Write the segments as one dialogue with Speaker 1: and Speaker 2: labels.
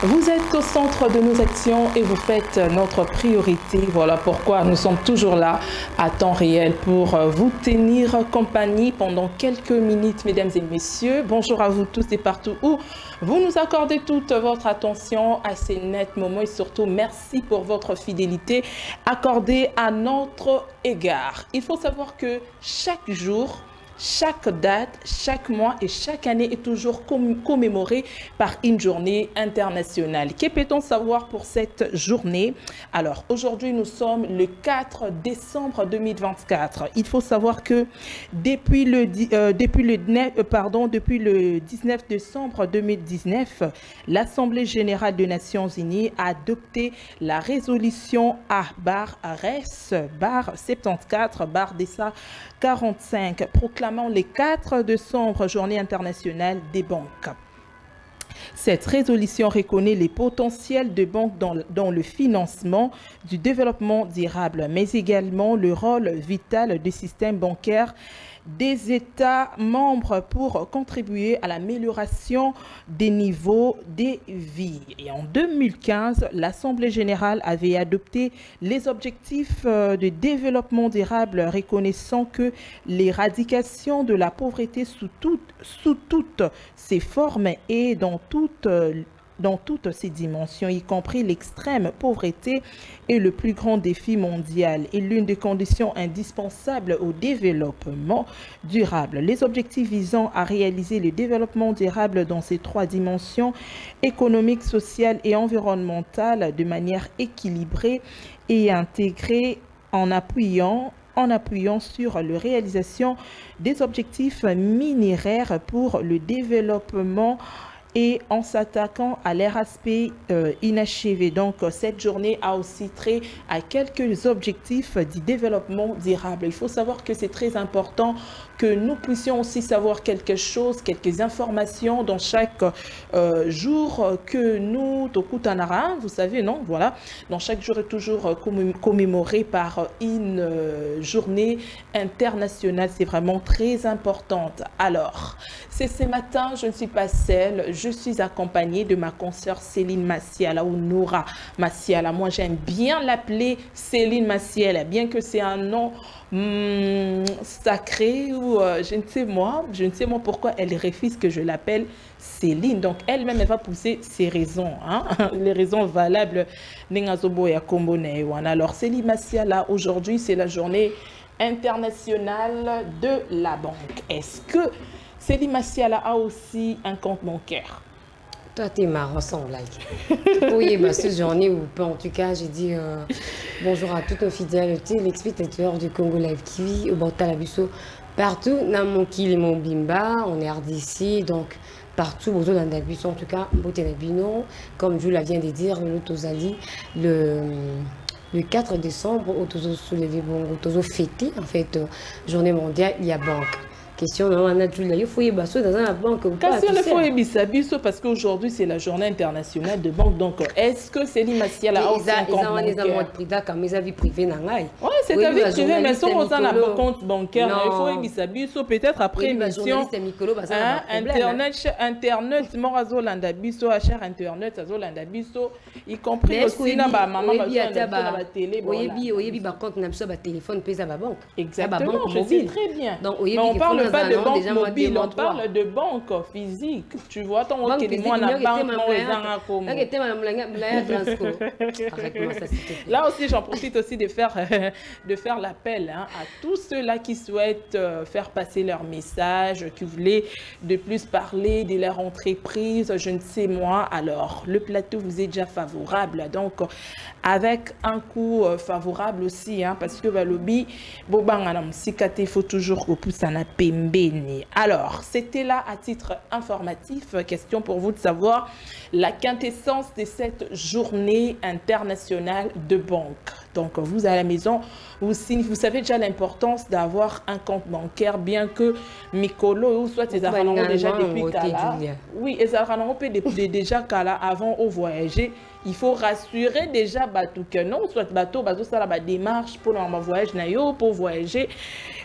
Speaker 1: Vous êtes au centre de nos actions et vous faites notre priorité. Voilà pourquoi nous sommes toujours là à temps réel pour vous tenir compagnie pendant quelques minutes, mesdames et messieurs. Bonjour à vous tous et partout où vous nous accordez toute votre attention à ces nets moments et surtout merci pour votre fidélité accordée à notre égard. Il faut savoir que chaque jour, chaque date, chaque mois et chaque année est toujours commémorée par une journée internationale. Que peut-on savoir pour cette journée? Alors, aujourd'hui, nous sommes le 4 décembre 2024. Il faut savoir que depuis le 19 décembre 2019, l'Assemblée générale des Nations unies a adopté la résolution A-RES-74-DESA 45 proclamant les 4 décembre journée internationale des banques. Cette résolution reconnaît les potentiels des banques dans le financement du développement durable, mais également le rôle vital du système bancaire des États membres pour contribuer à l'amélioration des niveaux de vie. Et en 2015, l'Assemblée générale avait adopté les objectifs de développement durable reconnaissant que l'éradication de la pauvreté sous toutes ses formes et dans toutes ses dimensions, y compris l'extrême pauvreté, est le plus grand défi mondial et l'une des conditions indispensables au développement durable. Les objectifs visant à réaliser le développement durable dans ces 3 dimensions, économique, sociale et environnementale, de manière équilibrée et intégrée en appuyant sur la réalisation des objectifs millénaires pour le développement et en s'attaquant à leur aspect inachevé. Donc, cette journée a aussi trait à quelques objectifs du développement durable. Il faut savoir que c'est très important que nous puissions aussi savoir quelque chose, quelques informations dans chaque jour que nous, Tokutanara, vous savez, non? Voilà. Dans chaque jour est toujours commémoré par une journée internationale. C'est vraiment très importante. Alors, c'est ce matin, je ne suis pas seule. Je suis accompagnée de ma consoeur Céline Massiala ou Nora Massiala. Moi, j'aime bien l'appeler Céline Massiala, bien que c'est un nom sacré ou je ne sais moi pourquoi elle refuse que je l'appelle Céline. Donc, elle-même, elle va pousser ses raisons, hein? Les raisons valables. Alors, Céline Massiala, aujourd'hui, c'est la journée internationale de la banque. Est-ce que Céline Massiala a aussi un compte bancaire?
Speaker 2: Toi, t'es marrant sans blague. Oui, bah, cette journée où, en tout cas, j'ai dit bonjour à tous nos fidèles téléspectateurs du Congo Live TV, au Bantalabiso, partout, dans mon Kili et mon Bimba, on est RDC, donc partout, au Bantalabiso, en tout cas, Botenabino, comme je l'ai vient de dire, le Tozali, le 4 décembre, au Tozo soulevé, au Tozo fêté, en fait, journée mondiale, il y a banque. Question on a il faut y basso dans la banque ou pas.
Speaker 1: Question le faut bisabiso parce qu'aujourd'hui c'est la journée internationale de banque. Donc est-ce que Céline Massiala a aussi un compte bancaire?
Speaker 2: Ils ont privé comme mes avis privés nangai.
Speaker 1: Ouais, c'est ta vie privée mais si on a un compte bancaire, il faut bisabiso peut-être après émission. Internet morazo landa biso à cher internet azolanda biso y compris aussi na ba maman ba télé.
Speaker 2: Oui, ba compte na biso ba téléphone pesa ba banque.
Speaker 1: Exactement, je sais très bien. Donc on parle pas de banque mobile, on parle de banque physique. Tu vois, ton banque physique, là aussi, j'en profite aussi de faire l'appel à tous ceux-là qui souhaitent faire passer leur message, qui voulaient de plus parler de leur entreprise, je ne sais moi. Alors, le plateau vous est déjà favorable. Donc, avec un coût favorable aussi, hein, parce que le lobby, il faut toujours que pousse à alors, c'était là à titre informatif, question pour vous de savoir la quintessence de cette journée internationale de banque. Donc, vous à la maison, vous savez déjà l'importance d'avoir un compte bancaire, bien que Mikolo ou soit ils ont déjà depuis Kala. Oui, ils ont déjà Kala avant au voyager. Il faut rassurer déjà bateau que non, soit bateau ça la démarche pour un voyage naïo pour voyager.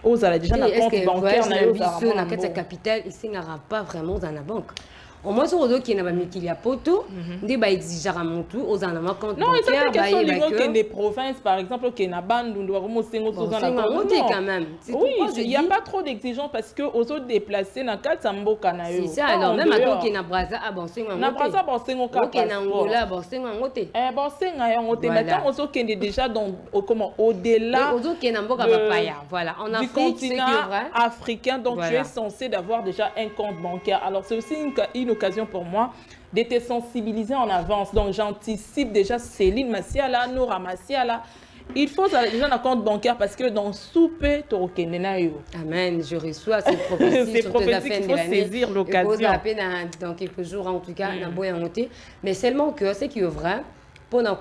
Speaker 1: Aux déjà un compte bancaire naïo.
Speaker 2: La capitale, il n'y aura pas vraiment dans la banque. Au moins, sur le qui n'a pas mis qu'il y a poto, des bah exiger à mon tour aux en amont compte
Speaker 1: non, c'est pas question
Speaker 2: bancaire,
Speaker 1: des provinces, par exemple, qui n'a pas nous doit remonter aux
Speaker 2: bon, quand même.
Speaker 1: Oui, il n'y a pas trop d'exigences parce que aux autres déplacés dans quatre sambo canayo.
Speaker 2: C'est ça, alors même à toi qui n'a pas ça, bon c'est
Speaker 1: n'a pas ça, bon c'est mon cas.
Speaker 2: Ok, n'a Angola, bon c'est un côté.
Speaker 1: Bon c'est un côté. Maintenant, aux autres qui est déjà dans comment au-delà.
Speaker 2: Aux autres qui n'a pas papaya. Voilà, en Afrique,
Speaker 1: du continent africain, donc tu es censé d'avoir déjà un compte bancaire. Alors c'est aussi une occasion pour moi de te sensibiliser en avance. Donc j'anticipe déjà Céline Massiala, Noura Massiala. Il faut déjà un compte bancaire parce que dans souper, tu as
Speaker 2: Amen, je reçois ces prophéties.
Speaker 1: Ces prophéties qu'il faut saisir l'occasion.
Speaker 2: Dans quelques jours, en tout cas, mais seulement que ce qui est vrai, pour un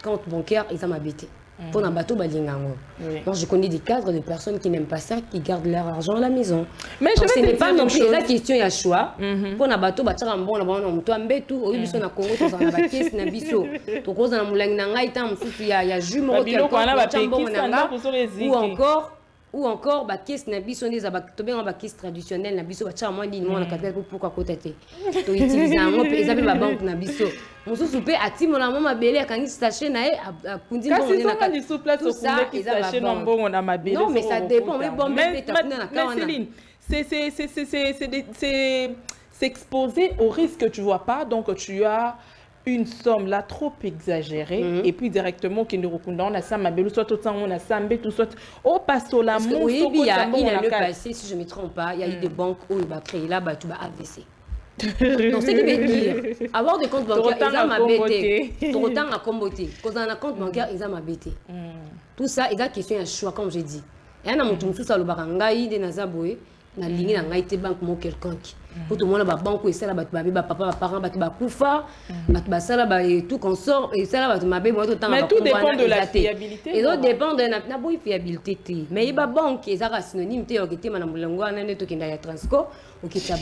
Speaker 2: compte bancaire, ils ont habité. Pour un bateau, donc je connais des cadres de personnes qui n'aiment pas ça, qui gardent leur argent à la maison. Mais ce n'est pas non plus la question, il y a choix. Pour un bateau, tu as un bon, tu as un bétou, au lieu de Congo, tu as un caisse, tu as un biseau, tu as un moulin, il y a jumeau, ou encore ba caisse na biso ndeza ba tobenga ba caisse traditionnelle na biso ba tcha moi ndini mona kapela pourquoi kotate to utiliser ngo pe ezabe ba banque na biso mosusu pe atimo na mama bele akangi sachet na e akundi
Speaker 1: mbongo na kati sous place au kundi sachet na mbongo na mabele.
Speaker 2: Non mais ça dépend mais bon mais
Speaker 1: Céline, c'est s'exposer au risque que tu vois pas, donc tu as une somme là trop exagérée et puis directement qui nous recommande on a ça ma belle soit autant on a ça tout soit au passe au la mou
Speaker 2: oui il y a le passé si je me trompe pas il y a eu des banques où il va créer là bah tu vas AVC. Donc ce qui veut dire avoir des comptes bancaires ils ont m'abêté trop temps à comboter quand on a un compte bancaire ils ont m'abêté tout ça il y a question un choix comme j'ai dit et un amour tout ça le barangai de nazaboé na ligne na ngaite banque mo quelconque pour tout le monde ba banque et ça là ba papa parents ba kufa ba ça là ba tout consort et ça là ba mabe moi tout temps
Speaker 1: mais tout dépend de la fiabilité
Speaker 2: et tout dépend de na boy fiabilité mais ba banque ezaka synonyme te okete mana mulango na ne to kinda ya transco okita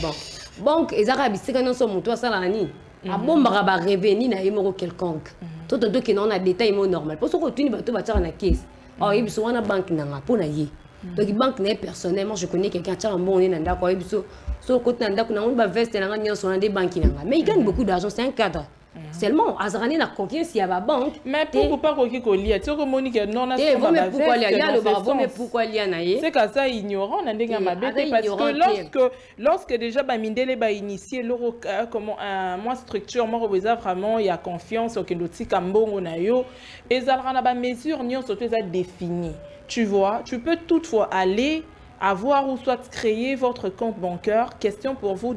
Speaker 2: banque ezaka bisika non so moto ça là ni a bomba ba revenu na yemo quelconque tout que non na détail mo normal pour ce que tu ni ba to ba tsa na caisse oh ibiso wana banque na nga na ye. Donc, la banque n'est personnellement, je connais quelqu'un qui a un bon nenda quoi, sur côté nenda qu'on a une veste na ngani sur des banques mais il gagne beaucoup d'argent, c'est un cadre. Seulement, Azarani n'a confiance s'il y a la banque.
Speaker 1: Mais pourquoi pas qu'il y a tu sais Monique non na
Speaker 2: pourquoi il y a le bravo mais pourquoi il y a naïe.
Speaker 1: C'est que ça ignorant on a des gamins parce que lorsque déjà ba mindele ba initier l'euro comment moi structure moi vraiment il y a confiance au kendoti kambongo na yo et Azarana ba mesure nyon surtout ça défini. Tu vois, tu peux toutefois aller avoir ou soit créer votre compte bancaire. Question pour vous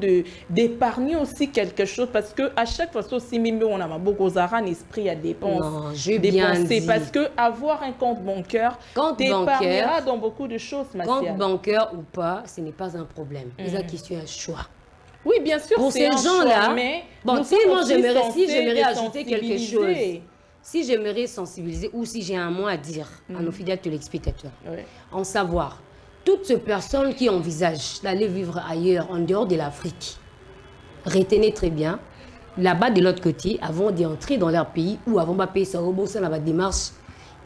Speaker 1: d'épargner aussi quelque chose parce que à chaque fois, aussi même on a beaucoup d'argent esprit à dépenser.
Speaker 2: Non, j'ai bien dit.
Speaker 1: Parce que avoir un compte bancaire t'épargnera dans beaucoup de choses.
Speaker 2: Compte bancaire ou pas, ce n'est pas un problème. C'est la question un choix.
Speaker 1: Oui, bien sûr.
Speaker 2: Pour ces gens-là, bon, si moi j'aimerais ajouter quelque chose. Si j'aimerais sensibiliser ou si j'ai un mot à dire à nos fidèles téléspectateurs, en savoir, toutes ces personnes qui envisagent d'aller vivre ailleurs, en dehors de l'Afrique, retenez très bien, là-bas de l'autre côté, avant d'entrer dans leur pays ou avant de payer sa remboursement dans la démarche,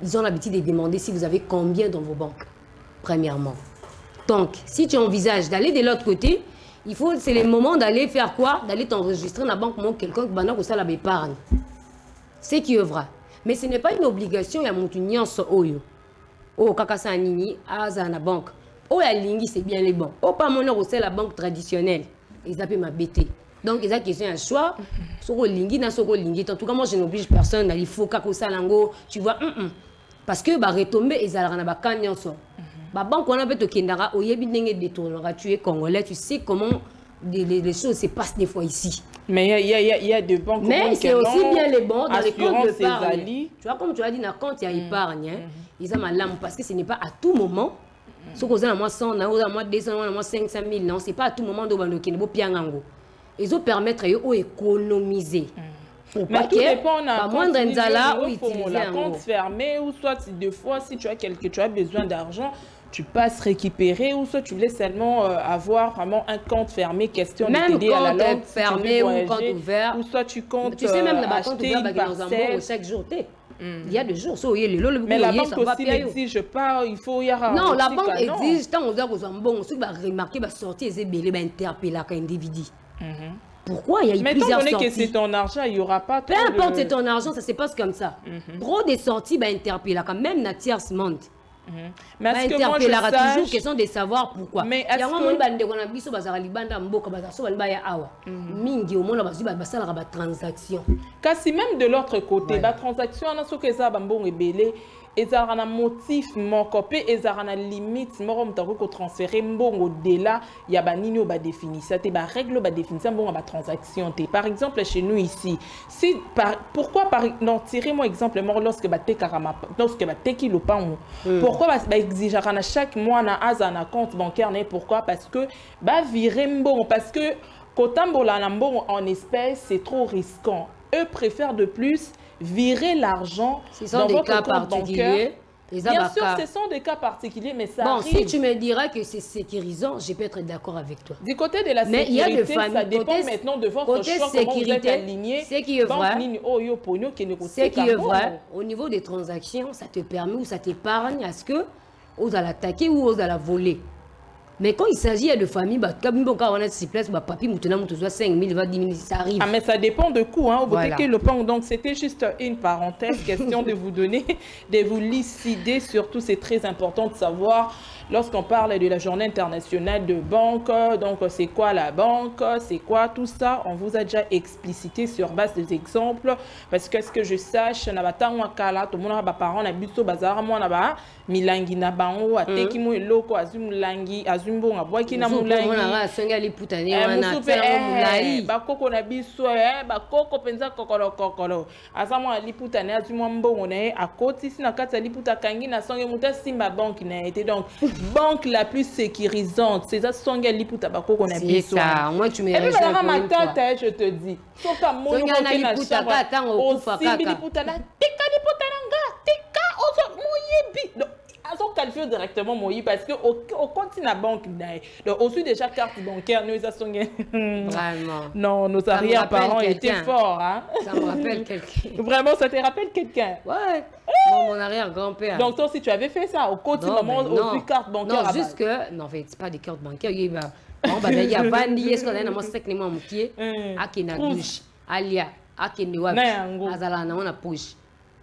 Speaker 2: ils ont l'habitude de demander si vous avez combien dans vos banques, premièrement. Donc, si tu envisages d'aller de l'autre côté, c'est le moment d'aller faire quoi? D'aller t'enregistrer dans la banque, quelqu'un qui ça la épargne. C'est qui est vrai. Mais ce n'est pas une obligation, il y a mon union oyo. Oh, kakasa nini, aza na banque. Oh, la lingi, c'est bien les bons. Oh, pas mon nom, c'est la banque traditionnelle. Ils appellent ma BT. Donc, ils ont question un choix. Soko lingi, na soko lingi. En tout cas, moi, je n'oblige personne d'aller faut kakosa lango. Tu vois, parce que, bah, retomber, ils allaient na bakanyan so. Bah, banque, on a fait au Kendara, au yebi nenge détournera, tu es congolais, tu sais comment les choses se passent des fois ici.
Speaker 1: Mais il y a des banques.
Speaker 2: Mais c'est aussi bien les banques dans les comptes d'épargne. Tu vois, comme tu as dit, dans le compte, il y a épargne. Ils ont ma lame parce que ce n'est pas à tout moment. Ce qu'on a, moi 100, moi 200, moi 500 000, non, ce n'est pas à tout moment de ils ont permettre d'économiser.
Speaker 1: Mais tout dépend un compte fermé ou soit deux fois si tu as besoin d'argent. Tu passes récupérer ou soit tu voulais seulement avoir vraiment un compte fermé, question de t'aider à la langue,
Speaker 2: fermé ou compte ouvert.
Speaker 1: Ou soit tu comptes
Speaker 2: tu sais même le compte ouvert
Speaker 1: une parcelle.
Speaker 2: Chaque jour. Il y a des jours,
Speaker 1: mais la banque aussi n'exige pas, il faut y avoir.
Speaker 2: Non, la banque exige, tant on doit bon, on va remarquer, sortir et interpeller l'individu. Pourquoi il y a eu
Speaker 1: mais
Speaker 2: plusieurs sorties?
Speaker 1: Mais que c'est ton argent, il n'y aura pas
Speaker 2: trop. Peu importe, c'est ton argent, ça se passe comme ça. Trop de sorties, bah, interpeller quand même la tierce monde.
Speaker 1: Mais est-ce que moi je sache...
Speaker 2: toujours question de savoir pourquoi.
Speaker 1: Mais est-ce que... même de l'autre côté, la transaction, on a ce que ça va rebelle. Et ça a un motif, mon copé, et ça a une limite, moi, je vais transférer au-delà, il y a une définition, il y a une règle de définition, il y a une transaction. Par exemple, chez nous ici, si, pourquoi, non, tirez-moi exemple, lorsque tu le pas, pourquoi exiger chaque mois un compte bancaire, pourquoi? Parce que, parce que, quand on en espèces, c'est trop risquant. Eux préfèrent de plus virer l'argent dans votre compte bancaire. Bien sûr, ce sont des cas particuliers, mais ça arrive.
Speaker 2: Si tu me diras que c'est sécurisant, je peux être d'accord avec toi.
Speaker 1: Du côté de la sécurité, ça dépend maintenant de votre choix, comment vous êtes aligné.
Speaker 2: Ce qui est vrai, au niveau des transactions, ça te permet ou ça t'épargne à ce que vous allez attaquer ou vous allez voler. Mais quand il s'agit de famille, comme on a 6 places, papi, maintenant, 5 000, 10 000, ça arrive.
Speaker 1: Ah, mais ça dépend de coût. Hein, voilà. Donc, c'était juste une parenthèse, question de vous donner, de vous lucider. Surtout, c'est très important de savoir, lorsqu'on parle de la journée internationale de banque, donc c'est quoi la banque, c'est quoi tout ça, on vous a déjà explicité sur base des exemples. Parce que, ce que je sache, tout le monde a des parents, a buto bazar, moi, a milangi na bango, a teki mo eloko, azum langi, azumbo nga boaki na mulangi.
Speaker 2: Mona senga liputani wana
Speaker 1: mulai. Bakoko na biso bakoko penza kokolo. Azamo liputani azumwa mbongo na akoti sina kati liputa kangi na songe muta simba banque na été donc banque la plus sécurisante, c'est ça songa liputa bakoko na biso.
Speaker 2: C'est ça, moi tu me rejoins pour une fois.
Speaker 1: Je te dis. Soka mono na liputa ka tango okufa kaka. Liputa na tika liputa nga tika ozo moyebi. Ils ont qualifié directement Moïse parce qu'au continent banque, donc au-dessus de chaque carte bancaire, nous avons
Speaker 2: vraiment.
Speaker 1: Non, nos arrière-parents étaient forts. Hein?
Speaker 2: Ça me rappelle quelqu'un.
Speaker 1: Vraiment, ça te rappelle quelqu'un?
Speaker 2: Ouais. Mon arrière-grand-père.
Speaker 1: Donc toi, si tu avais fait ça au continent, au-dessus carte bancaire.
Speaker 2: Non, juste que, non, en fait, c'est pas des cartes bancaires. Il y a Vandi, est-ce qu'on a un sec, mon pied, Akina Douche, Alia, Akina Azalana, on a push.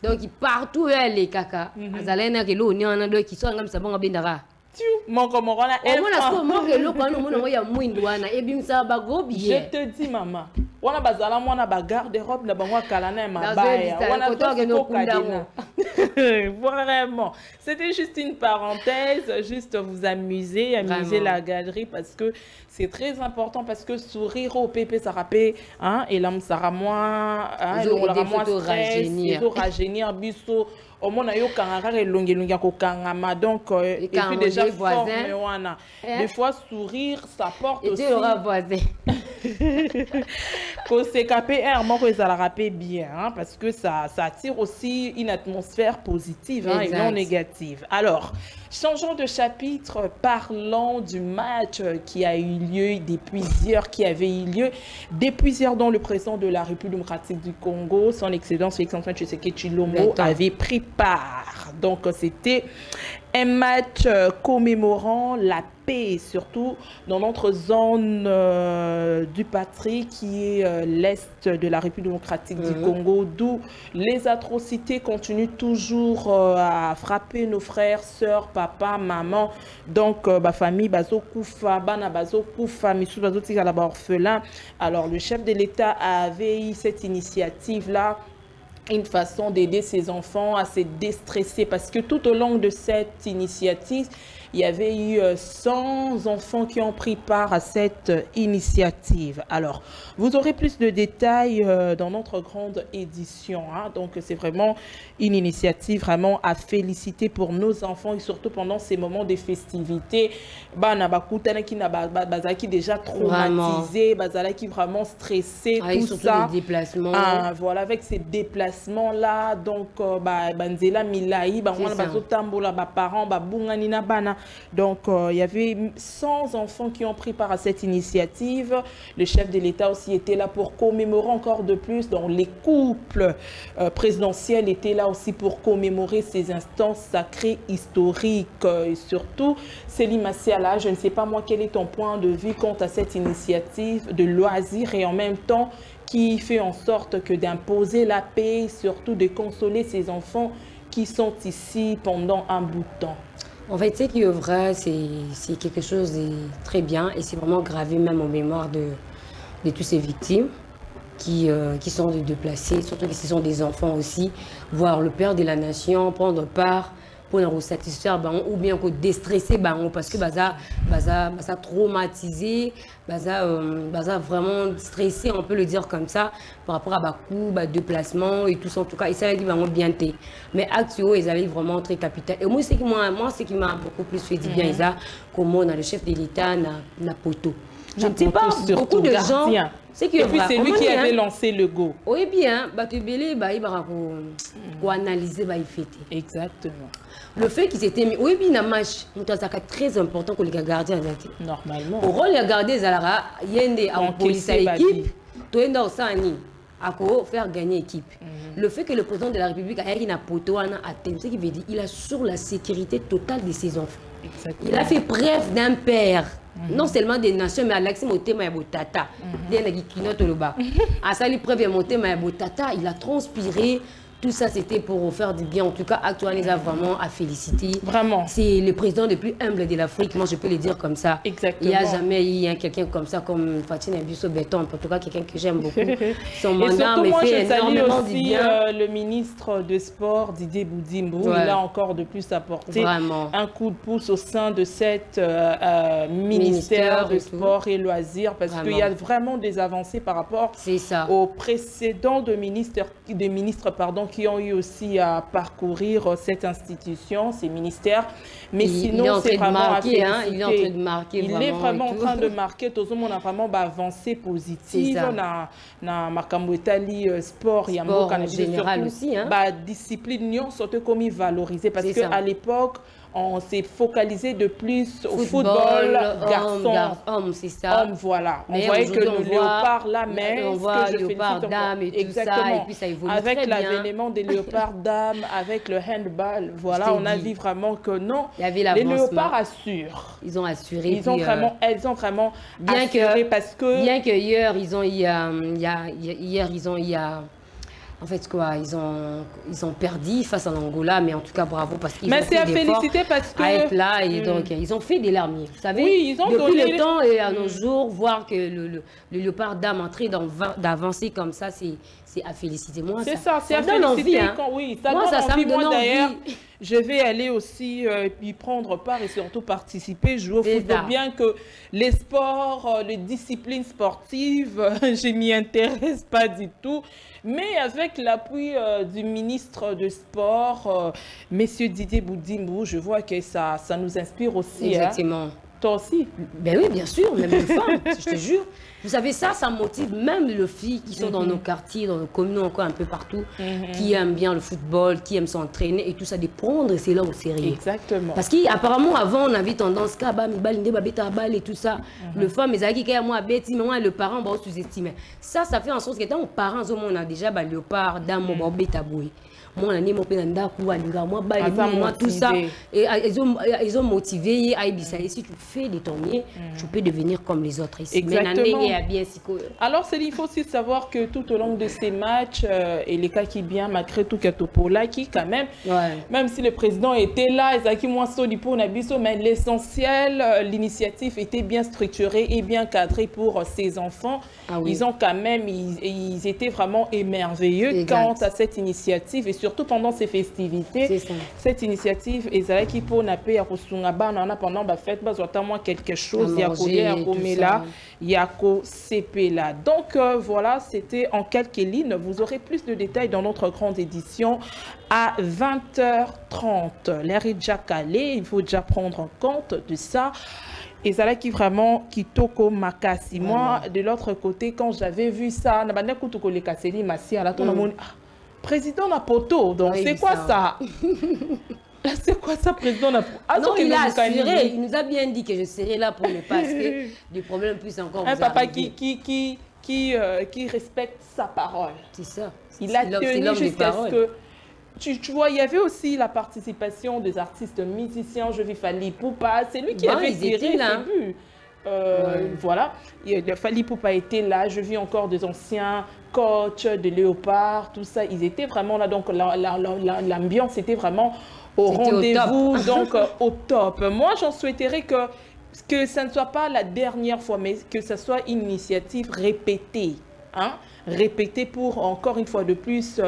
Speaker 2: Donc partout les caca, azalena que l'eau n'y en a deux qui sont comme ça bon abindara.
Speaker 1: Mon comorana. Je te dis maman, on a bazala moi na bagarre de robe na bangwa kalana ma baya. On a vraiment. C'était juste une parenthèse, juste vous amuser la galerie parce que c'est très important parce que sourire au pépé ça rappelle hein et là ça ramoi hein on la ramoi stress, rajeunir biso au moins yo kangara elongelonga ko kangama donc et puis déjà voisin des fois sourire ça porte aussi
Speaker 2: et aura voisin
Speaker 1: que c'est KPR moi que ça la rappelle bien hein, parce que ça attire aussi une atmosphère positive hein, et non négative. Alors changeons de chapitre, parlons du match qui a eu lieu depuis hier, qui avait eu lieu depuis hier dans le président de la République démocratique du Congo, son excellence Félix-Antoine Tshisekedi Tshilombo avait pris part. Donc c'était un match commémorant la paix, surtout dans notre zone du patrie qui est l'est de la République démocratique du Congo, d'où les atrocités continuent toujours à frapper nos frères, sœurs, papa, maman. Donc, famille, bazo koufa, bana bazo koufa, misou bazo tika la orphelin. Alors, le chef de l'État avait eu cette initiative-là, une façon d'aider ses enfants à se déstresser parce que tout au long de cette initiative, il y avait eu 100 enfants qui ont pris part à cette initiative. Alors, vous aurez plus de détails dans notre grande édition. Hein. Donc, c'est vraiment une initiative vraiment à féliciter pour nos enfants et surtout pendant ces moments de festivités. Qui déjà traumatisé, qui vraiment stressé, tout ça.
Speaker 2: Les déplacements.
Speaker 1: Voilà, avec ces déplacements-là, donc, Banzela Milaï, parents, Donc, il y avait 100 enfants qui ont pris part à cette initiative. Le chef de l'État aussi était là pour commémorer encore de plus. Donc, les couples présidentiels étaient là aussi pour commémorer ces instants sacrés historiques. Et surtout, Céline Massiala, je ne sais pas moi quel est ton point de vue quant à cette initiative de loisirs et en même temps qui fait en sorte que d'imposer la paix, surtout de consoler ces enfants qui sont ici pendant un bout de temps.
Speaker 2: En fait, ce qui est vrai, c'est quelque chose de très bien et c'est vraiment gravé même en mémoire de toutes ces victimes qui sont déplacées, surtout que ce sont des enfants aussi, voir le père de la nation prendre part pour nous satisfaire ou bien pour déstresser parce que ça traumatisé, ça vraiment stressé, on peut le dire comme ça, par rapport à Bakou, déplacement et tout ça en tout cas, et ça dit vraiment bien té. Mais actuellement, ils allaient vraiment très capital. Et moi, ce qui m'a beaucoup plus fait du bien, comment on a le chef de l'État, na poto. Je ne sais pas, beaucoup de gens.
Speaker 1: Et puis c'est lui qui avait lancé le go.
Speaker 2: Oui, bien, il va analyser, il fait.
Speaker 1: Exactement.
Speaker 2: Le fait qu'ils étaient mis, oui, bien, un match, c'est très important que les gardiens aient.
Speaker 1: Normalement.
Speaker 2: Au rôle, les gardiens, il y a des police à l'équipe, tout est dans ça, à faire gagner l'équipe. Le fait que le président de la République a une poto à thème, ce qui veut dire qu'il assure la sécurité totale de ses enfants. Exactement. Il a fait preuve d'un père. Non seulement des nations, mais Alexis Motema et Botata. Il a transpiré. Tout ça, c'était pour faire du bien. En tout cas, actuellement, vraiment à féliciter.
Speaker 1: Vraiment.
Speaker 2: C'est le président le plus humble de l'Afrique. Moi, je peux le dire comme ça.
Speaker 1: Exactement.
Speaker 2: Il n'y a jamais eu quelqu'un comme ça, comme Fatina Busso Béton. En tout cas, quelqu'un que j'aime beaucoup. Son mandat me fait énormément du bien.
Speaker 1: Le ministre de Sport, Didier Boudimbo, il a encore de plus apporté un coup de pouce au sein de cette ministère de Sport et Loisirs. Parce qu'il y a vraiment des avancées par rapport aux précédents ministres qui ont eu aussi à parcourir cette institution, ces ministères. Mais sinon, c'est vraiment à féliciter.
Speaker 2: Il est en train de marquer.
Speaker 1: Il est vraiment en train de marquer. Tout le monde a vraiment avancé positive. Dans Makambo Italie, sport, il y a
Speaker 2: en général aussi.
Speaker 1: Discipline, surtout comme il valorisait. Parce qu'à l'époque, on s'est focalisé de plus au football
Speaker 2: garçon, c'est ça.
Speaker 1: Homme, voilà. On voyait que le léopard, la main,
Speaker 2: on voit le léopard dame et tout ça, et puis ça évolue
Speaker 1: avec
Speaker 2: très bien.
Speaker 1: Avec l'avènement des léopards dames, avec le handball, voilà, on a vu vraiment que non, les léopards assurent.
Speaker 2: Ils ont assuré.
Speaker 1: Elles ont vraiment assuré parce que...
Speaker 2: Bien que hier, ils ont en fait, quoi, ils ont perdu face à l'Angola, mais en tout cas, bravo, parce qu'ils ont fait des efforts à être là. Et donc, ils ont fait des larmes. Vous savez,
Speaker 1: ils ont
Speaker 2: depuis le temps et à nos jours, voir que le léopard dame entrer d'avancer comme ça, c'est à féliciter. Moi,
Speaker 1: c'est ça, c'est à féliciter. Oui, ça donne envie. Moi, d'ailleurs, je vais aller aussi y prendre part et surtout participer, jouer au football. Bien que les sports, les disciplines sportives, je m'y intéresse pas du tout. Mais avec l'appui du ministre de Sport, Monsieur Didier Boudimbo, je vois que ça nous inspire aussi.
Speaker 2: Exactement.
Speaker 1: Hein. Toi aussi?
Speaker 2: Ben oui, bien sûr, même les femmes, je te jure. Vous savez, ça motive même les filles qui sont dans nos quartiers, dans nos communes, encore un peu partout, qui aiment bien le football, qui aiment s'entraîner et tout ça, de prendre cela au sérieux.
Speaker 1: Exactement.
Speaker 2: Parce qu'apparemment, avant, on avait tendance à et tout ça. Le femme, mais le parent va sous-estimer. Ça fait en sorte que tant que parents, on a déjà le léopard, dans mon bêta boué. Moi, tout ça. Et ils ont motivé. Et si tu fais des tournées, tu peux devenir comme les autres ici.
Speaker 1: Exactement. Alors, il faut aussi savoir que tout au long de ces matchs, et les cas qui bien, malgré tout, qui quand même, même si le président était là, mais l'essentiel, l'initiative était bien structurée et bien cadrée pour ces enfants. Ils ont quand même, ils étaient vraiment émerveilleux quant à cette initiative et surtout pendant ces festivités. Cette initiative, ezalaki pour nape ya kusungaba na pendant ba fête moi quelque chose ya kolia komela ya ko sepela. Donc voilà, c'était en quelques lignes. Vous aurez plus de détails dans notre grande édition à 20h30. L'air est déjà calé, il faut déjà prendre en compte de ça. Et ça là qui vraiment qui toko makasi. Moi, de l'autre côté, quand j'avais vu ça, président na poto, donc c'est quoi ça? Là, c'est quoi ça, président? Ah,
Speaker 2: non, il a assuré, il nous a bien dit que je serai là pour ne pas que des problèmes puissent encore vous
Speaker 1: papa
Speaker 2: arriver.
Speaker 1: qui respecte sa parole.
Speaker 2: C'est ça.
Speaker 1: Il a tenu jusqu'à ce que... Tu vois, il y avait aussi la participation des artistes musiciens. Je vis Fally Ipupa. C'est lui qui avait tiré ses buts. Voilà. Fally Ipupa était là. Je vis encore des anciens coachs de Léopard, tout ça. Ils étaient vraiment là. Donc, l'ambiance était vraiment au rendez-vous, donc au top. Moi, j'en souhaiterais que ça ne soit pas la dernière fois, mais que ce soit une initiative répétée. Hein? Répéter pour, encore une fois de plus,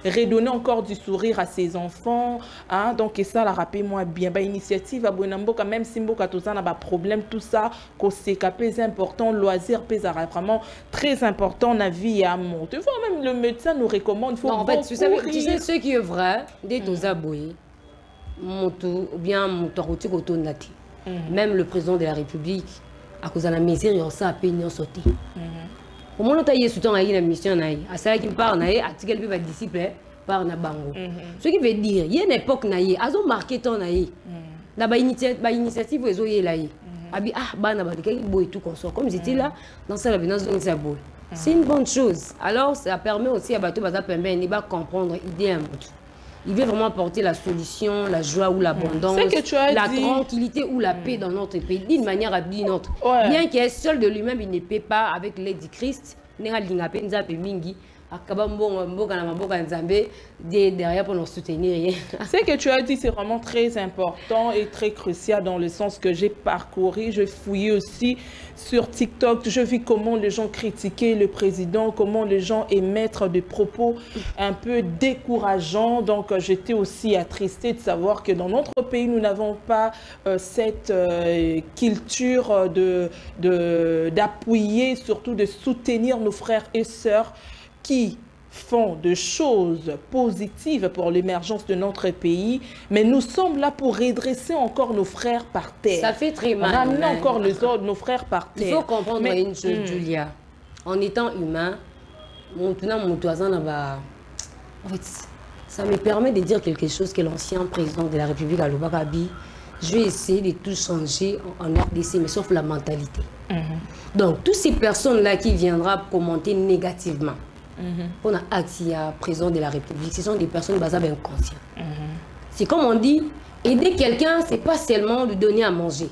Speaker 1: redonner encore du sourire à ses enfants. Hein? Donc, et ça, la rappelez-moi bien. Bah, initiative à Bonamboka, même si Mboka tout ça n'a pas problème, tout ça, que c'est important, loisir, vraiment très important, la vie à mon. Tu vois, même le médecin nous recommande, il faut
Speaker 2: en fait, tu sais ce qui est vrai, des Tozaboué, ou bien Moutorotik Otonati, même le président de la République, à cause de la misère, il y a ça à peine sauté. Au moment où tu as soutenu la mission, à ça qui parle, à ce qu'elle peut être disciple, par na bango. Ce qui veut dire, il y a une époque, ils ont marqué ton naïe. La initiative, ils ont eu là. Comme j'étais là, dans ça, c'est une bonne chose. Alors, ça permet aussi à Bateau Baza Pembe de comprendre l'idée. Il veut vraiment apporter la solution, la joie ou l'abondance, la tranquillité ou la paix dans notre pays, d'une manière à d'une autre. Bien qu'il est seul de lui-même, il ne paie pas avec l'aide du Christ. Derrière pour nous soutenir.
Speaker 1: Ce que tu as dit, c'est vraiment très important et très crucial dans le sens que j'ai parcouru, je fouillais aussi sur TikTok, je vis comment les gens critiquaient le président, comment les gens émettent des propos un peu décourageants. Donc j'étais aussi attristée de savoir que dans notre pays, nous n'avons pas cette culture d'appuyer, surtout de soutenir nos frères et sœurs qui font de choses positives pour l'émergence de notre pays, mais nous sommes là pour redresser encore nos frères par terre.
Speaker 2: Ça fait très mal.
Speaker 1: Ramener encore les autres, nos frères par terre.
Speaker 2: Il faut comprendre une chose, Julia. En étant humain, en fait, ça me permet de dire quelque chose que l'ancien président de la République, Aloba Kabi, je vais essayer de tout changer en RDC, mais sauf la mentalité. Donc, toutes ces personnes-là qui viendront commenter négativement, on a accès à président de la République, ce sont des personnes basées inconscientes. C'est comme on dit, aider quelqu'un, ce n'est pas seulement lui donner à manger.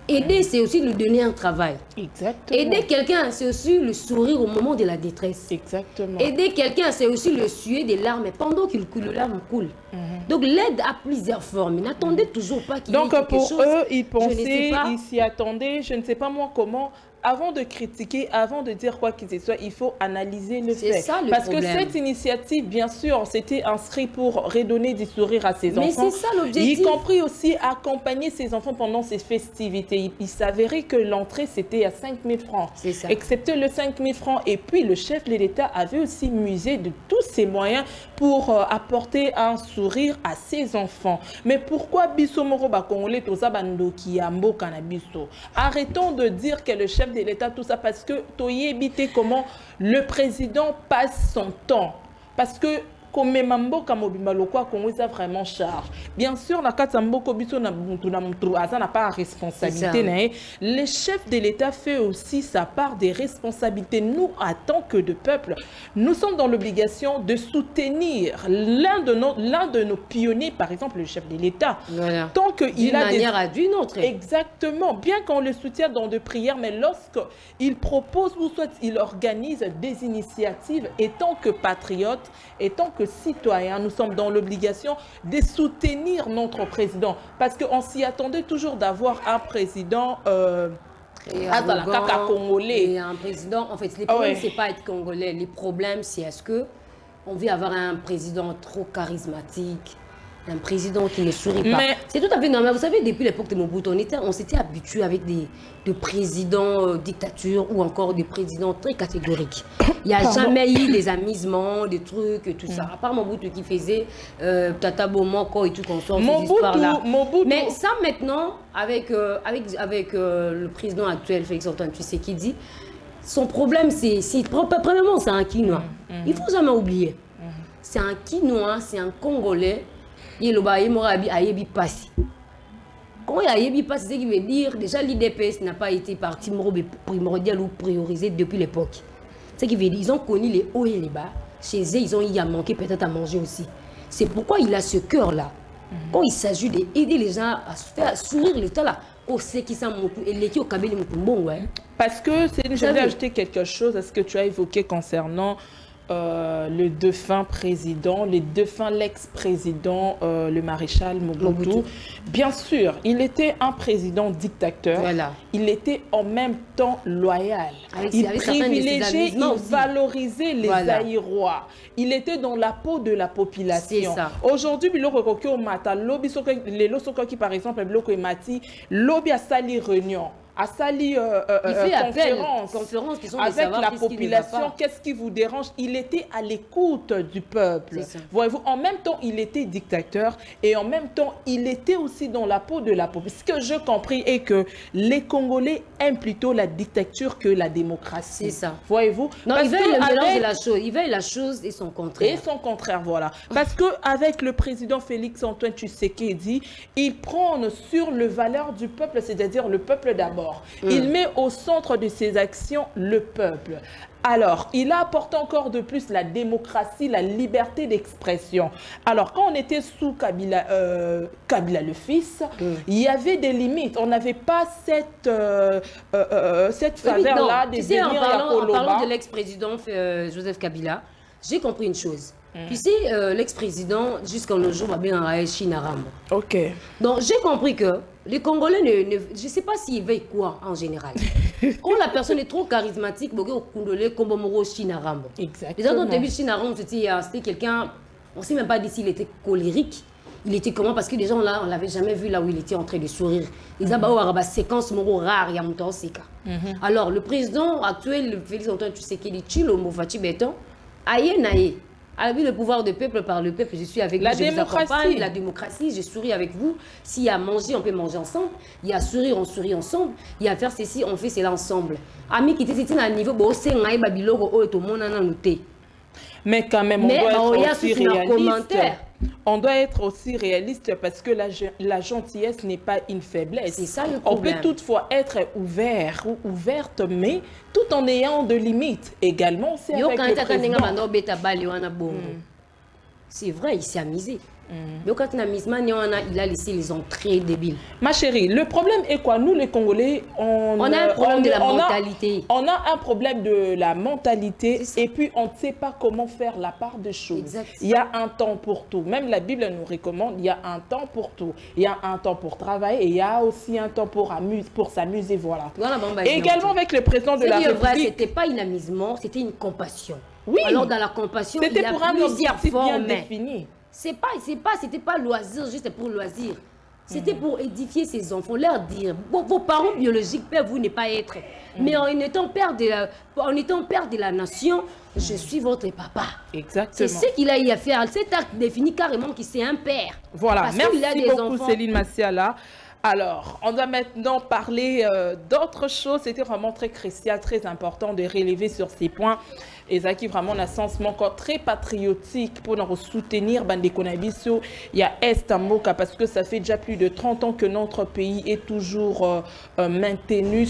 Speaker 2: Aider, c'est aussi lui donner un travail.
Speaker 1: Exactement.
Speaker 2: Aider quelqu'un, c'est aussi le sourire au moment de la détresse.
Speaker 1: Exactement.
Speaker 2: Aider quelqu'un, c'est aussi le suer des larmes pendant qu'il coule, les larmes coulent. Donc l'aide a plusieurs formes. N'attendez toujours pas qu'il y ait quelque chose.
Speaker 1: Donc pour eux, ils pensaient, ils s'y attendaient. Je ne sais pas moi comment. Avant de critiquer, avant de dire quoi que ce soit, il faut analyser le fait.
Speaker 2: C'est ça le
Speaker 1: Parce
Speaker 2: problème.
Speaker 1: que cette initiative, bien sûr, c'était inscrit pour redonner du sourire à ses enfants.
Speaker 2: Mais c'est ça l'objectif.
Speaker 1: Y compris aussi accompagner ses enfants pendant ces festivités. Il s'avérait que l'entrée, c'était à 5 000 francs.
Speaker 2: C'est ça.
Speaker 1: Excepté le 5 000 francs. Et puis, le chef de l'État avait aussi musé de tous ses moyens pour apporter un sourire à ses enfants. Mais pourquoi Bisso Moroba Congolais, Tozabando Kiambo Kanabiso? Arrêtons de dire que le chef de l'État, tout ça, parce que Toye éviter comment le président passe son temps. Parce que comme Mambo Kamobimbalokwa Congo, ça vraiment charge. Bien sûr, la Katamboko Biso n'a pas responsabilité. Le chef de l'État fait aussi sa part des responsabilités. Nous, en tant que de peuple, nous sommes dans l'obligation de soutenir l'un de nos pionniers, par exemple le chef de l'État.
Speaker 2: Voilà.
Speaker 1: Tant qu'il a
Speaker 2: manière à d'une autre.
Speaker 1: Exactement. Bien qu'on le soutienne dans des prières, mais lorsqu'il propose ou soit il organise des initiatives, et tant que patriote, et tant que citoyens, nous sommes dans l'obligation de soutenir notre président. Parce qu'on s'y attendait toujours d'avoir un président congolais.
Speaker 2: Et un président, en fait, les problèmes, c'est pas être congolais. Les problèmes, c'est est-ce que on veut avoir un président trop charismatique, un président qui ne sourit pas. C'est tout à fait normal. Vous savez, depuis l'époque de Mobutu, on s'était habitué avec des présidents dictatures ou encore des présidents très catégoriques. Il n'y a jamais eu des amusements, des trucs, et tout ça. À part Mobutu qui faisait Tata Bomoko et tout qu'on sort ces histoires-là. Mais ça maintenant, avec le président actuel, Félix-Antoine Tshisekedi, son problème, premièrement, c'est un Quinois. Il ne faut jamais oublier. C'est un Quinois, c'est un Congolais. il a passé. Quand il a yebi passé, c'est ce qui veut dire déjà l'IDPS n'a pas été parti primordial ou priorisé depuis l'époque. Ce qui veut dire ils ont connu les hauts et les bas. Chez eux, il y a manqué peut-être à manger aussi. C'est pourquoi il a ce cœur-là. Quand il s'agit d'aider les gens à faire sourire l'État là, au qui s'en et l'équipe au Kabyle bon ouais.
Speaker 1: Parce que je voulais ajouter quelque chose à ce que tu as évoqué concernant le défunt président, l'ex-président, le maréchal Mobutu. Bien sûr, il était un président dictateur. Voilà. Il était en même temps loyal. Il privilégiait, il valorisait les Zaïrois. Il était dans la peau de la population. Aujourd'hui, par exemple, Lobby a sali réunion. À sali conférence avec la population, qu'est-ce qui vous dérange? Il était à l'écoute du peuple. Voyez-vous, en même temps, il était dictateur et en même temps, il était aussi dans la peau de la population. Ce que je compris est que les Congolais aiment plutôt la dictature que la démocratie. C'est ça. Voyez-vous?
Speaker 2: Non, ils veulent le mélange de la chose. Ils veulent la chose et son contraire.
Speaker 1: Et son contraire, voilà. Parce qu'avec le président Félix Antoine Tshisekedi, il prône sur les valeurs du peuple, c'est-à-dire le peuple d'abord. Il met au centre de ses actions le peuple. Alors, il a apporté encore de plus la démocratie, la liberté d'expression. Alors, quand on était sous Kabila, le fils, il y avait des limites. On n'avait pas cette faveur-là de venir
Speaker 2: en parlant de l'ex-président Joseph Kabila, j'ai compris une chose. Tu sais, l'ex-président, jusqu'à nos jours, va bien en Chinaram.
Speaker 1: Ok.
Speaker 2: Donc, j'ai compris que les Congolais, je ne sais pas s'ils veillent quoi en général. Quand la personne est trop charismatique, on peut comme Moro Chinaram.
Speaker 1: Exactement.
Speaker 2: Au début de Chinaram, c'était quelqu'un, on ne sait même pas s'il était colérique. Il était comment? Parce que les gens là, on ne l'avait jamais vu là où il était en train de sourire. Ils disaient, bah, séquence Moro rare, il y a mon temps, c'est alors, le président actuel, Félix Antoine Tshisekedi, Chilo Mofati Beton, aïe naïe. Avec le pouvoir du peuple par le peuple, je suis avec vous, je vous accompagne, la démocratie, je souris avec vous. S'il y a à manger, on peut manger ensemble. Il y a à sourire, on sourit ensemble. Il y a à faire ceci, on fait cela ensemble. Ami qui était à un niveau, c'est un babiloko et tout le monde en a noté.
Speaker 1: Mais quand même, on doit être aussi réaliste. On doit être aussi réaliste parce que la gentillesse n'est pas une faiblesse.
Speaker 2: C'est ça le problème.
Speaker 1: On peut toutefois être ouvert ou ouverte, mais tout en ayant de limites. Également, c'est avec le président.
Speaker 2: C'est vrai, il s'est amusé. Mais quand il a laissé les entrées débiles.
Speaker 1: Ma chérie, le problème est quoi? Nous, les Congolais,
Speaker 2: on a un problème de la mentalité.
Speaker 1: On a un problème de la mentalité et puis on ne sait pas comment faire la part des choses.
Speaker 2: Exact.
Speaker 1: Il y a un temps pour tout. Même la Bible nous recommande, il y a un temps pour tout. Il y a un temps pour travailler et il y a aussi un temps pour s'amuser. Voilà. Et également avec le président de la République.
Speaker 2: C'était pas un amusement, c'était une compassion.
Speaker 1: Oui.
Speaker 2: Alors dans la compassion, il y a
Speaker 1: pour un objectif bien défini.
Speaker 2: C'était pas loisir, juste pour loisir. C'était pour édifier ses enfants, leur dire, vos parents biologiques peuvent vous ne pas être. Mais en étant père de la nation, je suis votre papa.
Speaker 1: Exactement.
Speaker 2: C'est ce qu'il a eu à faire. Cet acte définit carrément qu'il c'est un père.
Speaker 1: Voilà, merci beaucoup Céline Massiala. Alors, on va maintenant parler d'autres choses. C'était vraiment très crucial, très important de relever sur ces points. Et ça qui vraiment un sens encore très patriotique pour nous soutenir Bandeko-Nabiso. Il y a Est-Moka parce que ça fait déjà plus de 30 ans que notre pays est toujours maintenu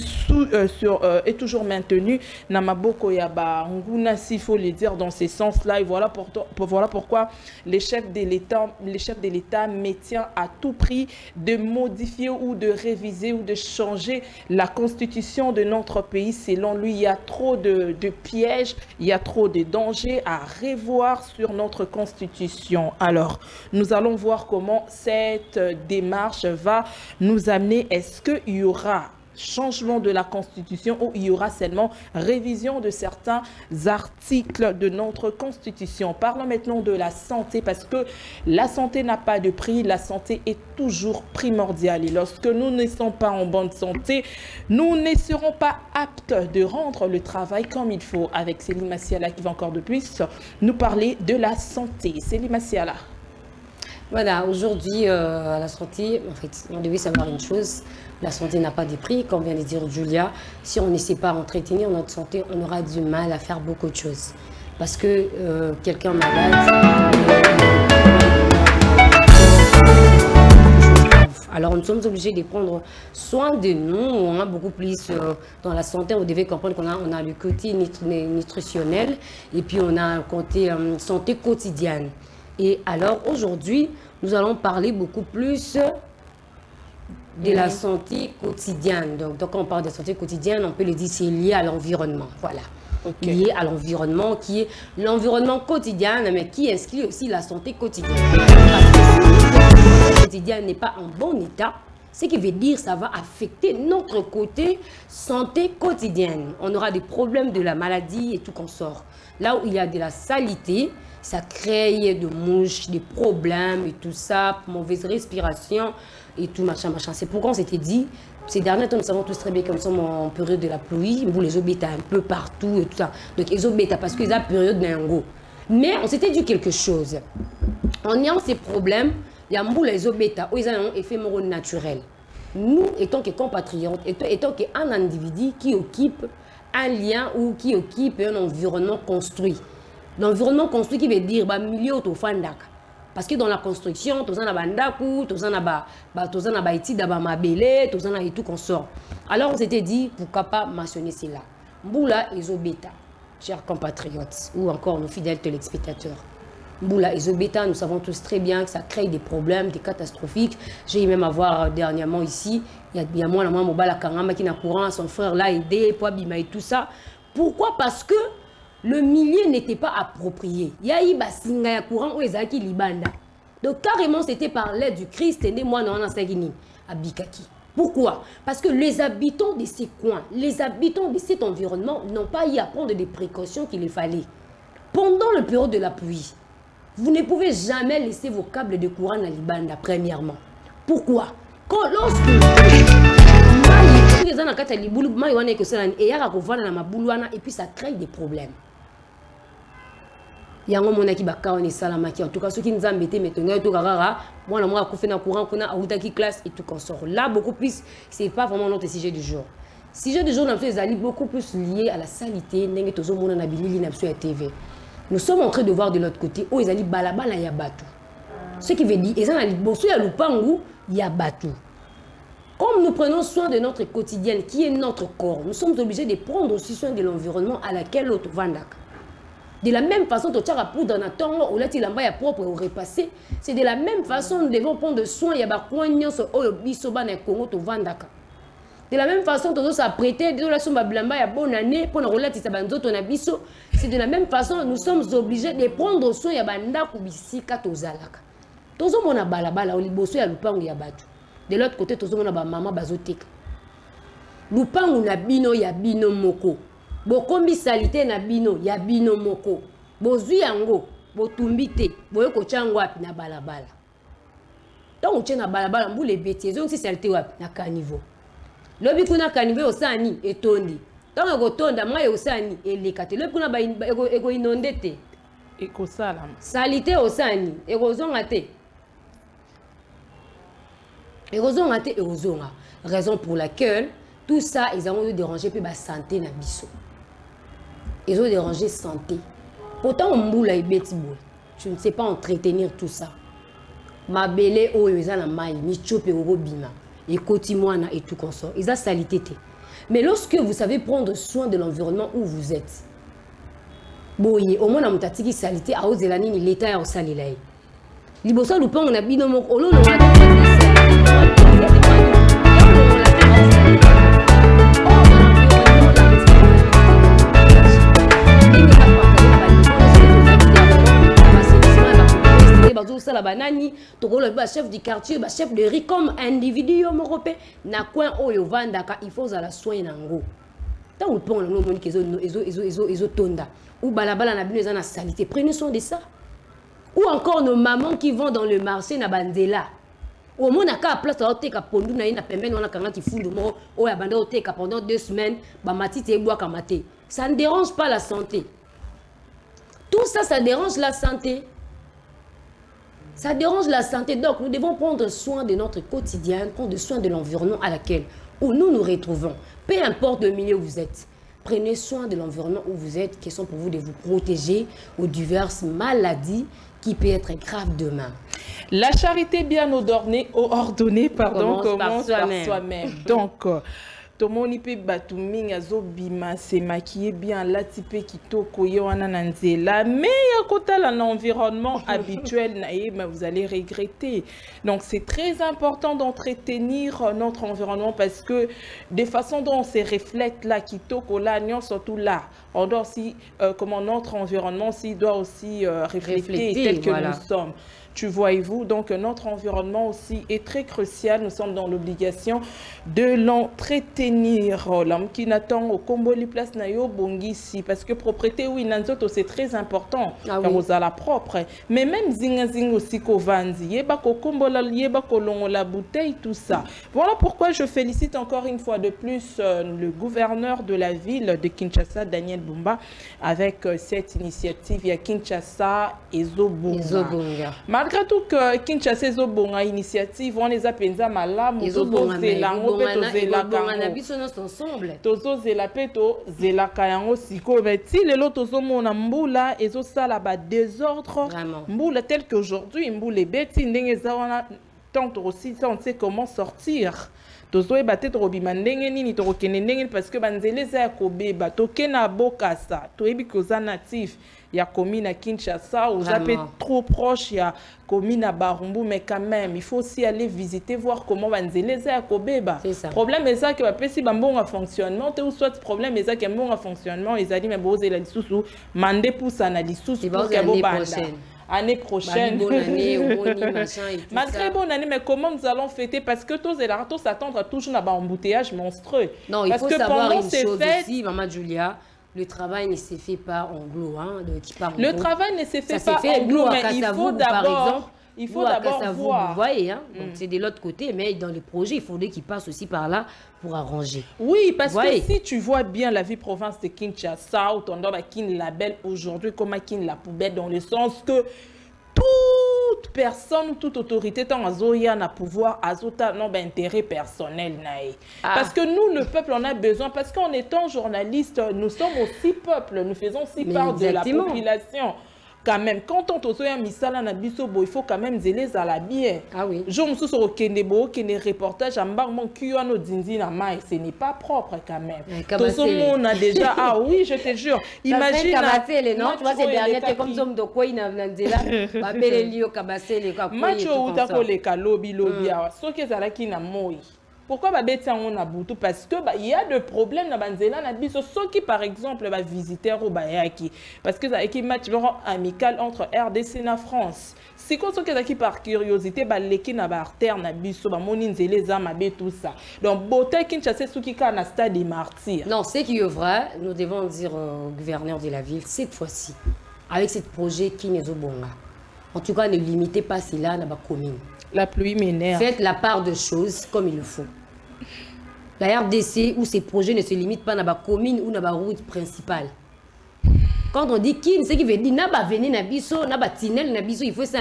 Speaker 1: Namaboko Yaba Nguna, s'il faut le dire dans ces sens-là. Et voilà pourquoi les chefs de l'État maintiennent à tout prix de modifier ou de réviser ou de changer la constitution de notre pays. Selon lui, il y a trop de pièges, il y a trop de dangers à revoir sur notre constitution. Alors, nous allons voir comment cette démarche va nous amener. Est-ce qu'il y aura changement de la Constitution ou il y aura seulement révision de certains articles de notre Constitution? Parlons maintenant de la santé parce que la santé n'a pas de prix, la santé est toujours primordiale. Et lorsque nous ne sommes pas en bonne santé, nous ne serons pas aptes de rendre le travail comme il faut. Avec Céline Massiala qui va encore de plus nous parler de la santé. Céline Massiala.
Speaker 2: Voilà, aujourd'hui, à la santé, en fait, on devait savoir une chose. La santé n'a pas de prix, comme vient de dire Julia. Si on ne sait pas entretenir notre santé, on aura du mal à faire beaucoup de choses. Parce que quelqu'un malade... Alors nous sommes obligés de prendre soin de nous, on a beaucoup plus dans la santé, on devait comprendre qu'on a le côté nutritionnel et puis on a un côté santé quotidienne. Et alors aujourd'hui, nous allons parler beaucoup plus de la santé quotidienne. Donc quand on parle de santé quotidienne, on peut le dire c'est lié à l'environnement. Voilà. Okay. Lié à l'environnement, qui est l'environnement quotidien, mais qui inscrit aussi la santé quotidienne. Parce que si la santé quotidienne n'est pas en bon état, ce qui veut dire que ça va affecter notre côté santé quotidienne. On aura des problèmes de la maladie et tout qu'on sort. Là où il y a de la saleté, ça crée de mouches, des problèmes et tout ça, mauvaise respiration et tout machin. C'est pourquoi on s'était dit, ces derniers temps, nous savons tous très bien comme nous sommes en période de la pluie, où les eaux bêta un peu partout et tout ça. Donc les eaux bêta parce qu'ils ont période d'un. Mais on s'était dit quelque chose. En ayant ces problèmes, il y a les eaux bêta, ils ont un effet naturel. Nous, étant que compatriotes, étant qu'un individu qui occupe un lien ou qui occupe un environnement construit. L'environnement construit qui veut dire milieu au fandak. Parce que dans la construction, tous en a bandaku, tous en a iti d'aba mabele, tous en a et tout qu'on sort. Alors on s'était dit pourquoi pas mentionner cela. Mboula Ezobeta, chers compatriotes ou encore nos fidèles téléspectateurs. Mboula Ezobeta, nous savons tous très bien que ça crée des problèmes, des catastrophiques. J'ai même à voir dernièrement ici, il y a moi la maman Mobala Kangama qui n'a courant, son frère l'a aidé, Poabima et tout ça. Pourquoi? Parce que le milieu n'était pas approprié. Il y a eu un courant où ils ont libanda. Donc carrément c'était par l'aide du Christ et moi non à Bikaki. Pourquoi? Parce que les habitants de ces coins, les habitants de cet environnement n'ont pas eu à prendre des précautions qu'il fallait. Pendant le période de la pluie, vous ne pouvez jamais laisser vos câbles de courant à libanda premièrement. Pourquoi? Quand lorsque et puis ça crée des problèmes. Il y a un moment qui en tout cas ceux qui nous ont embêtés maintenant moi on a fait un courant qu'on a qui classe et tout qu'on sort là beaucoup plus c'est pas vraiment notre sujet du jour. Sujet du jour est beaucoup plus lié à la saleté TV. Nous sommes en train de voir de l'autre côté où ils allaient balabala ya batu. Ce qui veut dire ils allaient bosso ya lupangu ya batu. Comme nous prenons soin de notre quotidien qui est notre corps, nous sommes obligés de prendre aussi soin de l'environnement à laquelle l'autre vandaka. De la même façon, c'est de la même façon nous devons prendre soin de la même façon, nous s'apprêter bonne année pour c'est de la même façon, nous sommes obligés de prendre soin de l'autre côté, nous avons maman bazoteka. Lupangu na bino ya bino moko. Bokombi salité na bino ya bino moko. Bozui yango, botumbite, boyoko chango api na balabala. Donc on na balabala mbule bêtises, donc si salité wapi na caniveau. Lobi kuna caniveau osani etondi. Donc ego tonda mwa osani elekate. Lobi kuna ba ego inondete.
Speaker 1: Eko sala.
Speaker 2: Salité osani ego zonga te. Raison pour laquelle tout ça ils ont dérangé puis la santé na biso. Ils ont dérangé santé. Pourtant on mboula et betiboul. Je ne sais pas entretenir tout ça. Ma belle o ils na mai ni chope robima et kotimwana et tout comme ça. Ils ont salité. Mais lorsque vous savez prendre soin de l'environnement où vous êtes. Boye au moins na mutatiki salité a ozelani ni l'état ya osalelaye. Liboso lupang na bino moko olo no chef du quartier, chef de riz comme individu européen, na coin oyo vandaka il faut la soin nango. Tant on prend le monique ezo tonda ou balabala na bino na salité, prenez soin de ça. Ou encore nos mamans qui vont dans le marché na bandela. Au moins na ka place au teka pondu na ina pembeni wana kanga ti fundu mo o ya banda au teka pendant 2 semaines ba matite eboa kamate. Ça ne dérange pas la santé. Tout ça, ça dérange la santé. Ça dérange la santé. Donc, nous devons prendre soin de notre quotidien, prendre soin de l'environnement à laquelle où nous nous retrouvons. Peu importe le milieu où vous êtes. Prenez soin de l'environnement où vous êtes, qui sont pour vous de vous protéger aux diverses maladies qui peuvent être graves demain.
Speaker 1: La charité bien ordonnée pardon, commence par soi-même. Donc, tomoni pe batuming azobima se maquiller bien latipe kitoko yewana nanzela mais à côté l'environnement habituel mais vous allez regretter. Donc c'est très important d'entretenir notre environnement parce que des façons dont on se reflète là kitoko là surtout là on doit aussi comment notre environnement aussi doit aussi refléter tel que nous sommes. Tu voyez-vous, donc notre environnement aussi est très crucial. Nous sommes dans l'obligation de l'entretenir. L'homme qui n'attend au combo les places nayo bongisi parce que propreté oui nanzoto c'est très important. Vous à la propre. Mais même zinga aussi kovanzi yeba ko combo la yeba ko longo la bouteille tout ça. Voilà pourquoi je félicite encore une fois de plus le gouverneur de la ville de Kinshasa Daniel Bumba avec cette initiative. Il y a Kinshasa et Zobunga. Malgré tout que Kinshasa est une initiative, on les appelle ça malam,
Speaker 2: ils ont
Speaker 1: Mboula tel qu'aujourd'hui, Mboula bêti, tant aussi, on sait comment sortir. Tozo e battre robima ndenge nini to kokene ndenge parce que banzeleza ya kobeba to kena bokasa to ebi koza natif ya commune à Kinshasa ou ça peut être trop proche ya commune à Barumbu mais quand même il faut aussi aller visiter voir comment banzeleza ya kobeba. Problème est ça que ba pesi bambonga fonctionnement te ou soit problème est ça que mbonga fonctionnement ils a dit mais boze la lisusu mande pour ça na lisusu pour que bobanda année prochaine.
Speaker 2: Bonne année, machin et tout
Speaker 1: malgré
Speaker 2: ça.
Speaker 1: Bonne année, mais comment nous allons fêter? Parce que tous les ratos s'attendent toujours à un embouteillage monstrueux.
Speaker 2: Non, il faut savoir une chose aussi, Maman Julia. Le travail ne se fait pas en glos, hein,
Speaker 1: le travail ne se fait pas en glos, mais il faut d'abord... Il faut d'abord voir.
Speaker 2: Vous voyez, hein? Donc c'est de l'autre côté, mais dans le projet, il faudrait qu'il passe aussi par là pour arranger.
Speaker 1: Oui, parce que si tu vois bien la vie province de Kinshasa, où on doit kin label aujourd'hui comme kin la poubelle, dans le sens que toute personne, toute autorité, tant azoya n'a pouvoir, azota non intérêt personnel naï. Parce que nous, le peuple, on a besoin, parce qu'en étant journaliste, nous sommes aussi peuple, nous faisons aussi part de la population. Quand même, quand on te un misala na biso il faut quand même zéler à la bière.
Speaker 2: Ah oui.
Speaker 1: Je me suis sur Kendebo, qui reportage en bas mon cuano dinzi na mai, ce n'est pas propre quand même. Tout ce monde a déjà ah oui, je te jure. Imagine
Speaker 2: Kabassele, non, tu vois ces derniers t'es comme zombie de quoi il n'a nzela, ba belelio Kabassele ka.
Speaker 1: Macho utako le kalobi lobia. Ce qui est là qui na moi. Pourquoi on a boutou? Parce que il y a des problèmes dans Banzela na biso ceux qui par exemple va visiter au Bayaki parce que ça équipe match amical entre RDC et la France. C'est quoi ce qui par curiosité ba leki na ba artère na biso ba moni nzele za mabe tout ça. Donc beauté Kinshasa sous qui na stade des martyrs.
Speaker 2: Non, c'est qui est vrai, nous devons dire au gouverneur de la ville cette fois-ci avec ce projet qui n'est au bonga. En tout cas, ne limitez pas cela dans la commune.
Speaker 1: La pluie m'énerve.
Speaker 2: Faites la part de choses comme il le faut. La RDC où ces projets ne se limitent pas dans la commune ou dans la route principale. Quand on dit qui, c'est qui veut dire n'a venir na biso, n'a tinel na biso, il faut ça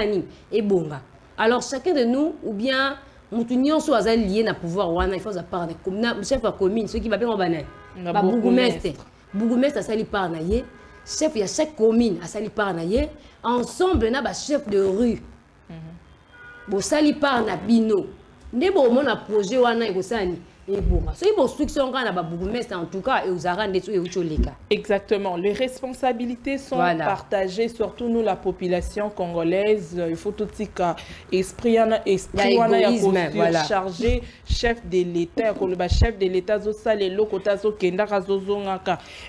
Speaker 2: et bonga. Alors chacun de nous ou bien nous soit lié na pouvoir wana, il faut ça part de commune, chef de commune, ceux qui va bien en banane. Ba bourgmestre. Bourgmestre a sali par naie, chef il y a chaque commune a sali par naie, ensemble na ba chef de rue. Bo sali par na bino. Ne bo mon projet wana e sani. En tout cas,
Speaker 1: exactement. Les responsabilités sont partagées, surtout nous, la population congolaise. Il faut tout de suite esprit chargé chef de l'État, chef de l'État,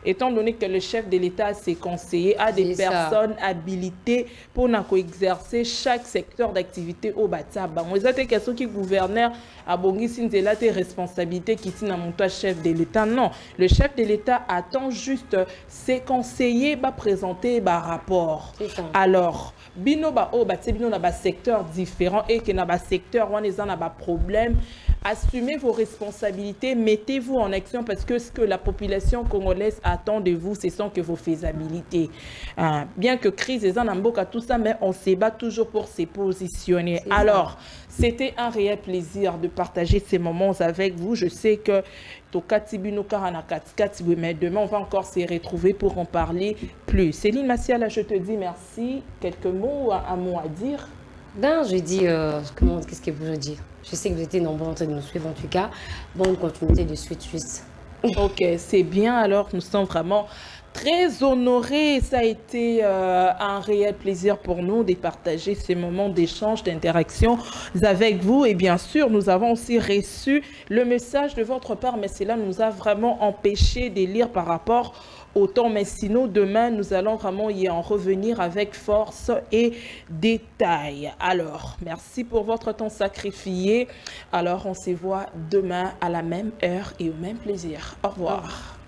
Speaker 1: étant donné que le chef de l'État, ses conseillers, a des personnes habilitées pour exercer chaque secteur d'activité au Bataba. Moi, c'est question qui gouverneur à Bongisi Nzela tes responsabilités qui sont dans mon chef de l'État. Non, le chef de l'État attend juste ses conseillers présenter un rapport. Alors, bino ba secteur différent et que na ba secteur on est en problème. Assumez vos responsabilités, mettez-vous en action parce que ce que la population congolaise attend de vous, ce sont que vos faisabilités. Bien que crise et Zamboka tout ça, mais on se bat toujours pour se positionner. Alors, c'était un réel plaisir de partager ces moments avec vous. Je sais que mais demain on va encore se retrouver pour en parler plus. Céline Massiala, je te dis merci. Quelques mots, un mot à dire?
Speaker 2: Ben, je dis, qu'est-ce que vous dire? Je sais que vous étiez nombreux en train de nous suivre en tout cas. Bonne continuité de suite suisse.
Speaker 1: Ok, c'est bien. Alors, nous sommes vraiment très honorés. Ça a été un réel plaisir pour nous de partager ces moments d'échange, d'interaction avec vous. Et bien sûr, nous avons aussi reçu le message de votre part, mais cela nous a vraiment empêché de lire par rapport au temps. Mais sinon, demain, nous allons vraiment y en revenir avec force et détail. Alors, merci pour votre temps sacrifié. Alors, on se voit demain à la même heure et au même plaisir. Au revoir.